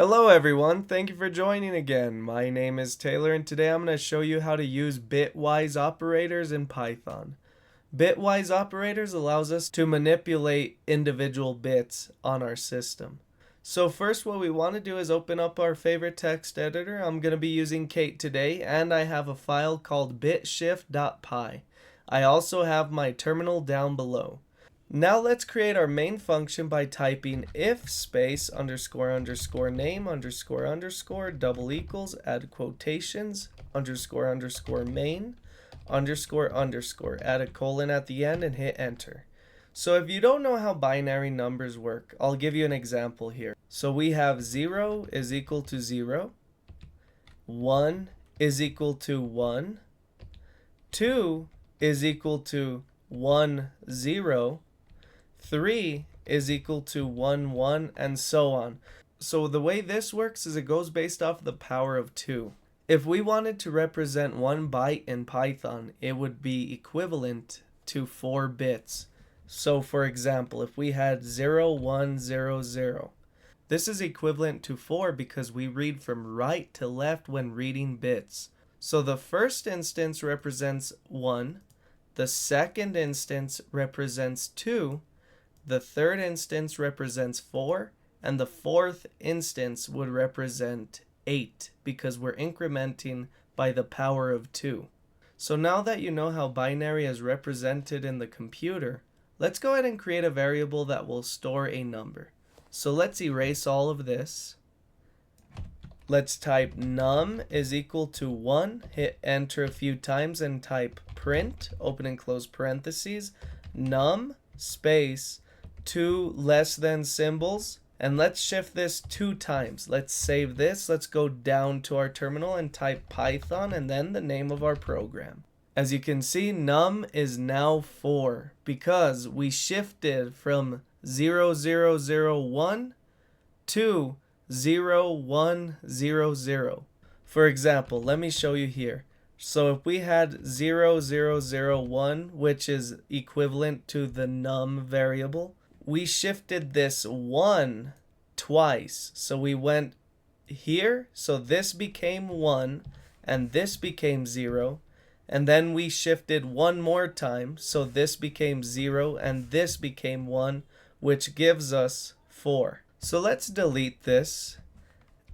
Hello everyone, thank you for joining again. My name is Taylor and today I'm going to show you how to use bitwise operators in Python. Bitwise operators allows us to manipulate individual bits on our system. So first what we want to do is open up our favorite text editor. I'm going to be using Kate today and I have a file called bitshift.py. I also have my terminal down below. Now let's create our main function by typing if space underscore underscore name underscore underscore double equals add quotations underscore underscore main underscore underscore add a colon at the end and hit enter. So if you don't know how binary numbers work, I'll give you an example here. So we have 0 is equal to 0, 1 is equal to 1, 2 is equal to 1, 0, 3 is equal to 1, 1, and so on. So the way this works is it goes based off the power of 2. If we wanted to represent 1 byte in Python, it would be equivalent to 4 bits. So for example, if we had 0, 1, 0, 0, this is equivalent to 4 because we read from right to left when reading bits. So the first instance represents 1, the second instance represents 2, the third instance represents 4, and the fourth instance would represent 8 because we're incrementing by the power of 2. So now that you know how binary is represented in the computer, let's go ahead and create a variable that will store a number. So let's erase all of this. Let's type num is equal to 1, hit enter a few times and type print, open and close parentheses, num space 2 less than symbols, and let's shift this 2 times. Let's save this. Let's go down to our terminal and type Python and then the name of our program. As you can see, num is now 4 because we shifted from 0, 0, 0, 1 to 0, 1, 0, 0. For example, let me show you here. So if we had 0, 0, 0, 1, which is equivalent to the num variable, we shifted this 1 twice. So we went here, so this became 1, and this became 0. And then we shifted 1 more time, so this became 0, and this became 1, which gives us 4. So let's delete this.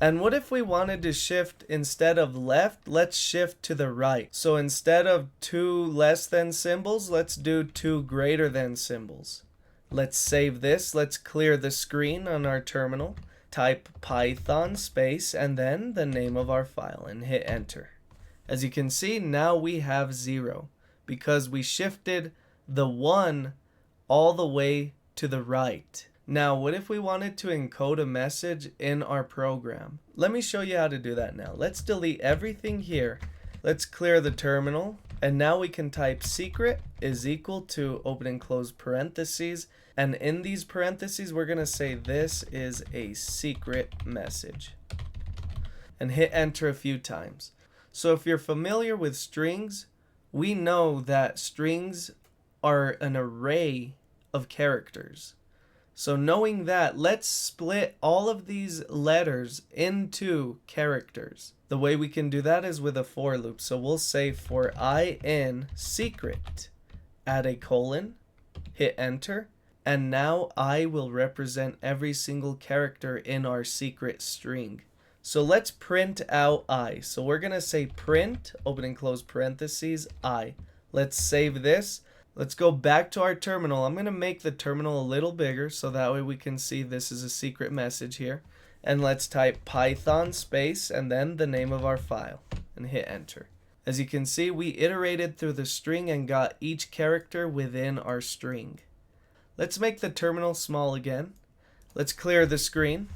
And what if we wanted to shift instead of left, let's shift to the right. So instead of 2 less than symbols, let's do 2 greater than symbols. Let's save this. Let's clear the screen on our terminal. Type Python space and then the name of our file and hit enter. As you can see, now we have 0 because we shifted the 1 all the way to the right. Now, what if we wanted to encode a message in our program? Let me show you how to do that now. Let's delete everything here. Let's clear the terminal. And now we can type secret is equal to open and close parentheses. And in these parentheses, we're going to say this is a secret message. And hit enter a few times. So if you're familiar with strings, we know that strings are an array of characters. So knowing that, let's split all of these letters into characters. The way we can do that is with a for loop. So we'll say for I in secret, add a colon, hit enter, and now I will represent every single character in our secret string. So let's print out I. So we're going to say print, open and close parentheses, I. Let's save this. Let's go back to our terminal. I'm going to make the terminal a little bigger so that way we can see this is a secret message here. And let's type Python space and then the name of our file and hit enter. As you can see, we iterated through the string and got each character within our string. Let's make the terminal small again. Let's clear the screen.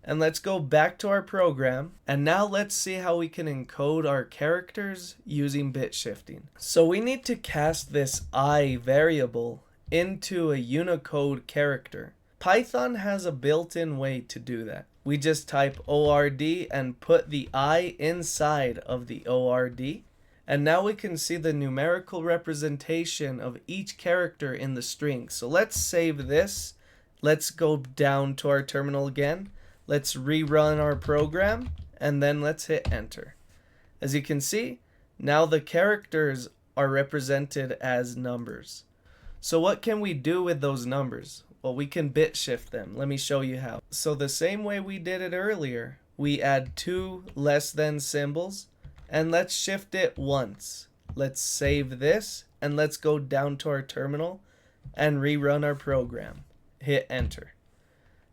And let's go back to our program. And now let's see how we can encode our characters using bit shifting. So we need to cast this I variable into a Unicode character. Python has a built-in way to do that. We just type ORD and put the I inside of the ORD. And now we can see the numerical representation of each character in the string. So let's save this. Let's go down to our terminal again. Let's rerun our program and then let's hit enter. As you can see, now the characters are represented as numbers. So what can we do with those numbers? Well, we can bit shift them. Let me show you how. So the same way we did it earlier, we add two less than symbols and let's shift it once. Let's save this and let's go down to our terminal and rerun our program. Hit enter.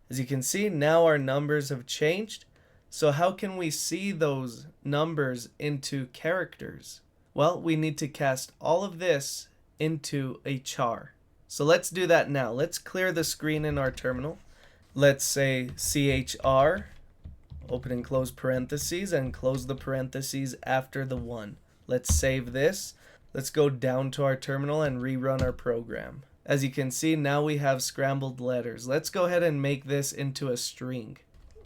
As you can see, now our numbers have changed. So how can we see those numbers into characters? Well, we need to cast all of this into a char. So let's do that now. Let's clear the screen in our terminal. Let's say chr, open and close parentheses, and close the parentheses after the 1. Let's save this. Let's go down to our terminal and rerun our program. As you can see, now we have scrambled letters. Let's go ahead and make this into a string.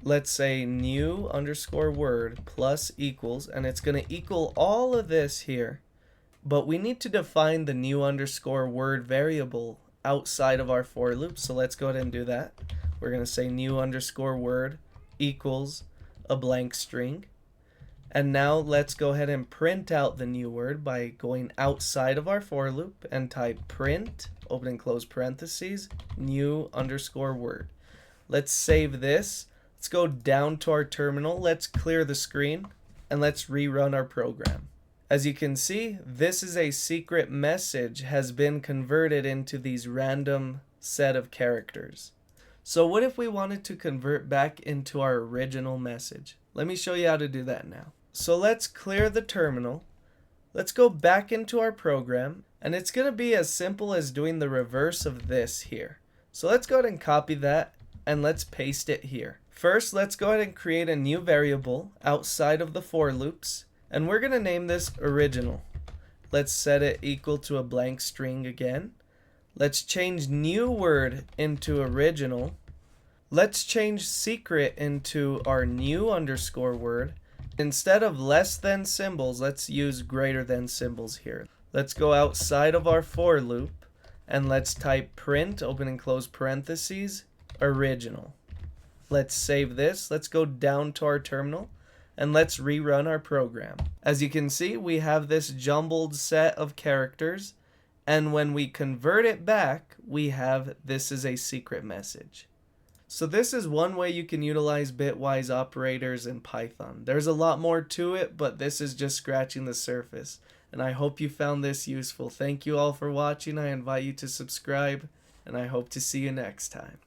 Let's say new underscore word plus equals, and it's going to equal all of this here. But we need to define the new underscore word variable outside of our for loop. So let's go ahead and do that. We're going to say new underscore word equals a blank string. And now let's go ahead and print out the new word by going outside of our for loop and type print, open and close parentheses, new underscore word. Let's save this. Let's go down to our terminal. Let's clear the screen and let's rerun our program. As you can see, this is a secret message has been converted into these random set of characters. So what if we wanted to convert back into our original message? Let me show you how to do that now. So let's clear the terminal. Let's go back into our program, and it's going to be as simple as doing the reverse of this here. So let's go ahead and copy that and let's paste it here. First, let's go ahead and create a new variable outside of the for loops. And we're going to name this original. Let's set it equal to a blank string again. Let's change new word into original. Let's change secret into our new underscore word. Instead of less than symbols, let's use greater than symbols here. Let's go outside of our for loop and let's type print, open and close parentheses, original. Let's save this. Let's go down to our terminal and let's rerun our program. As you can see, we have this jumbled set of characters, and when we convert it back, we have this is a secret message. So this is one way you can utilize bitwise operators in Python. There's a lot more to it, but this is just scratching the surface. And I hope you found this useful. Thank you all for watching. I invite you to subscribe, and I hope to see you next time.